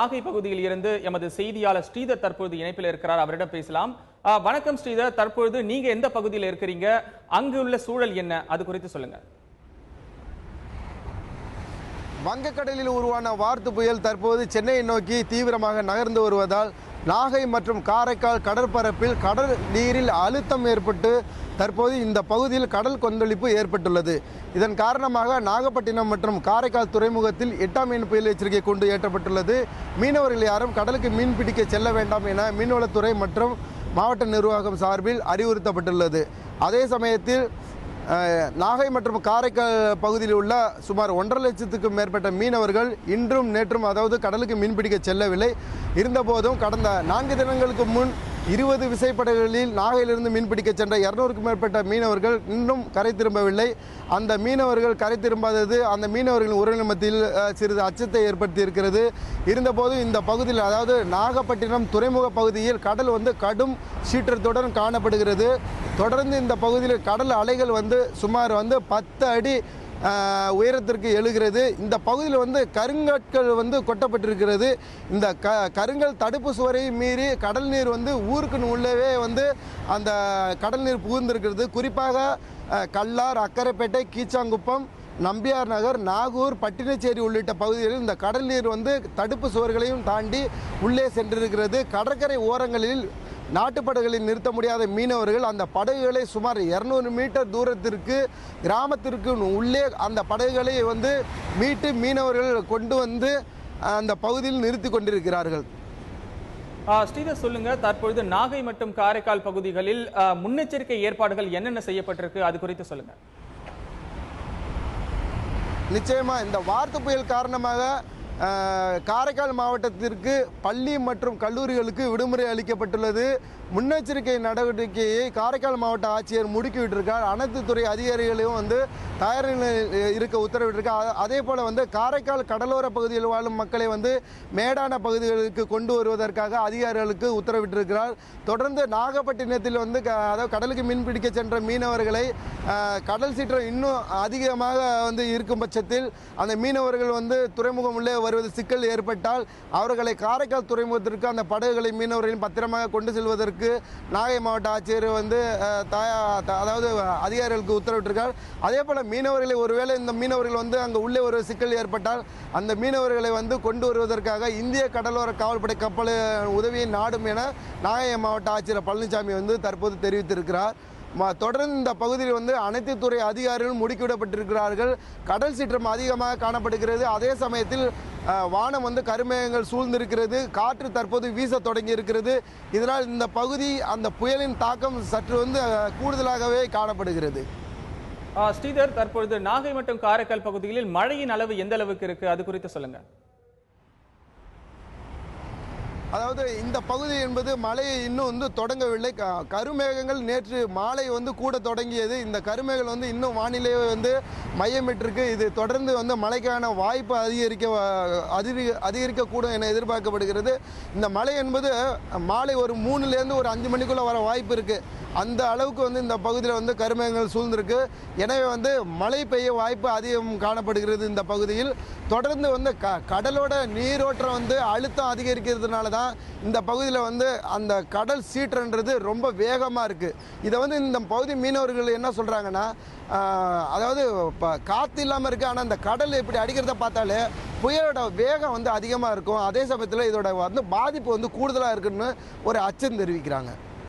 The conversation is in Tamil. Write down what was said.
நாகை பகுதியில் இருந்து எமது செய்தியாளர் ஸ்ரீதர் தற்போது இணைப்பில் இருக்கிறார். அவரிடம் பேசலாம். வணக்கம் ஸ்ரீதர், தற்பொழுது நீங்க எந்த பகுதியில் இருக்கிறீங்க? அங்கு உள்ள சூழல் என்ன, அது குறித்து சொல்லுங்க. வங்கக்கடலில் உருவான வார்த்து புயல் தற்போது சென்னையை நோக்கி தீவிரமாக நகர்ந்து வருவதால் நாகை மற்றும் காரைக்கால் கடற்பரப்பில் கடல் நீரில் அழுத்தம் ஏற்பட்டு தற்போது இந்த பகுதியில் கடல் கொந்தளிப்பு ஏற்பட்டுள்ளது. இதன் காரணமாக நாகப்பட்டினம் மற்றும் காரைக்கால் துறைமுகத்தில் 8ஆம் எண் புயல் எச்சரிக்கை கொண்டு ஏற்றப்பட்டுள்ளது. மீனவர்கள் யாரும் கடலுக்கு மீன் பிடிக்க செல்ல வேண்டாம் என மீன்வளத்துறை மற்றும் மாவட்ட நிர்வாகம் சார்பில் அறிவுறுத்தப்பட்டுள்ளது. அதே சமயத்தில் நாகை மற்றும் காரைக்கால் பகுதியில் உள்ள சுமார் 1.5 லட்சத்துக்கும் மேற்பட்ட மீனவர்கள் இன்றும் நேற்றும் அதாவது கடலுக்கு மீன்பிடிக்க செல்லவில்லை. இருந்தபோதும் கடந்த 4 தினங்களுக்கு முன் 20 விசைப்படகுகளில் நாகையிலிருந்து மீன்பிடிக்க சென்ற 200க்கும் மேற்பட்ட மீனவர்கள் இன்னும் கரை திரும்பவில்லை. அந்த மீனவர்கள் கரை திரும்பாதது அந்த மீனவர்களின் உறவினர் மத்தியில் சிறிது அச்சத்தை ஏற்படுத்தி இருக்கிறது. இருந்தபோதும் இந்த பகுதியில் அதாவது நாகப்பட்டினம் துறைமுக பகுதியில் கடல் கடும் சீற்றத்துடன் காணப்படுகிறது. தொடர்ந்து இந்த பகுதியில் கடல் அலைகள் சுமார் 10 அடி உயரத்திற்கு எழுகிறது. இந்த பகுதியில் கருங்கற்கள் கொட்டப்பட்டிருக்கிறது. இந்த கருங்கல் தடுப்பு சுவரை மீறி கடல் நீர் ஊருக்கு உள்ளவே அந்த கடல் நீர் புகுந்திருக்கிறது. குறிப்பாக கல்லார், அக்கரைப்பேட்டை, கீச்சாங்குப்பம், நம்பியார் நகர், நாகூர், பட்டினச்சேரி உள்ளிட்ட பகுதிகளில் இந்த கடல் நீர் தடுப்பு சுவர்களையும் தாண்டி உள்ளே சென்றிருக்கிறது. கடற்கரை ஓரங்களில் நாட்டுப்படகுகளில் நிறுத்த முடியாத மீனவர்கள் அந்த படகுகளை சுமார் 200 மீட்டர் தூரத்திற்கு கிராமத்திற்கு உள்ளே அந்த படகுகளை மீட்டு மீனவர்கள் கொண்டு அந்த பகுதியில் நிறுத்தி கொண்டிருக்கிறார்கள். ஸ்ரீதர், சொல்லுங்க, தற்பொழுது நாகை மற்றும் காரைக்கால் பகுதிகளில் முன்னெச்சரிக்கை ஏற்பாடுகள் என்னென்ன செய்யப்பட்டிருக்கு, அது குறித்து சொல்லுங்க. நிச்சயமா இந்த வார்த்து புயல் காரணமாக காரைக்கால் மாவட்டத்திற்கு பள்ளி மற்றும் கல்லூரிகளுக்கு விடுமுறை அளிக்கப்பட்டுள்ளது. முன்னெச்சரிக்கை நடவடிக்கையை காரைக்கால் மாவட்ட ஆட்சியர் முடுக்கிவிட்டிருக்கார். அனைத்து துறை அதிகாரிகளையும் தயார் நிலையில் இருக்க உத்தரவிட்டிருக்கார். அதே போல் காரைக்கால் கடலோர பகுதியில் வாழும் மக்களை மேடான பகுதிகளுக்கு கொண்டு வருவதற்காக அதிகாரிகளுக்கு உத்தரவிட்டிருக்கிறார். தொடர்ந்து நாகப்பட்டினத்தில் அதாவது கடலுக்கு மீன்பிடிக்க சென்ற மீனவர்களை கடல் சீற்றம் இன்னும் அதிகமாக இருக்கும் பட்சத்தில் அந்த மீனவர்கள் துறைமுகம் உள்ளே வருவது சிக்கல் ஏற்பட்டால் அவர்களை காரைக்கால் துறைமுகத்திற்கு அந்த படகுகளை மீனவர்களின் பத்திரமாக கொண்டு செல்வதற்கு நாகை மாவட்ட ஆட்சியர் அதாவது அதிகாரிகளுக்கு உத்தரவிட்டிருக்கார். அதே போல மீனவர்களை ஒருவேளை இந்த மீனவர்கள் அங்கே உள்ளே ஒரு சிக்கல் ஏற்பட்டால் அந்த மீனவர்களை கொண்டு வருவதற்காக இந்திய கடலோர காவல்படை கப்பல் உதவியை நாடும் என நாகை மாவட்ட ஆட்சியர் பழனிசாமி தற்போது தெரிவித்திருக்கிறார். தொடர்ந்து இந்த பகுதியில் அனைத்து துறை அதிகாரிகளும் முடுக்கிவிடப்பட்டிருக்கிறார்கள். கடல் சீற்றம் அதிகமாக காணப்படுகிறது. அதே சமயத்தில் வானம் கருமேகங்கள் சூழ்ந்திருக்கிறது. காற்று தற்போது வீச தொடங்கி இருக்கிறது. இதனால் இந்த பகுதி அந்த புயலின் தாக்கம் சற்று கூடுதலாகவே காணப்படுகிறது. ஸ்ரீதர், தற்பொழுது நாகை மற்றும் காரைக்கால் பகுதிகளில் மழையின் அளவு எந்த அளவுக்கு இருக்கு, அது குறித்து சொல்லுங்க. அதாவது இந்த பகுதி என்பது மழையை இன்னும் தொடங்கவில்லை. கருமேகங்கள் நேற்று மாலை கூட தொடங்கியது. இந்த கருமேகங்கள் இன்னும் வானிலையை மையமிட்டிருக்கு. இது தொடர்ந்து மழைக்கான வாய்ப்பு அதிகரிக்கக்கூடும் என எதிர்பார்க்கப்படுகிறது. இந்த மழை என்பது மாலை ஒரு 3லேருந்து ஒரு 5 மணிக்குள்ள வர வாய்ப்பு இருக்கு. அந்த அளவுக்கு இந்த பகுதியில் கருமேகங்கள் சூழ்ந்திருக்கு. எனவே மழை பெய்ய வாய்ப்பு அதிகம் காணப்படுகிறது. இந்த பகுதியில் தொடர்ந்து கடலோட நீரோட்டம் அழுத்தம் அதிகரிக்கிறதுனால தான் இந்த பகுதியில் அந்த கடல் சீற்றன்றது ரொம்ப வேகமாக இருக்குது. இதை இந்த பகுதி மீனவர்கள் என்ன சொல்கிறாங்கன்னா, அதாவது காற்று இல்லாமல் இருக்குது, ஆனால் அந்த கடல் இப்படி அடிக்கிறத பார்த்தாலே புயலோட வேகம் அதிகமாக இருக்கும். அதே சமயத்தில் இதோட பாதிப்பு கூடுதலாக இருக்குன்னு ஒரு அச்சம் தெரிவிக்கிறாங்க.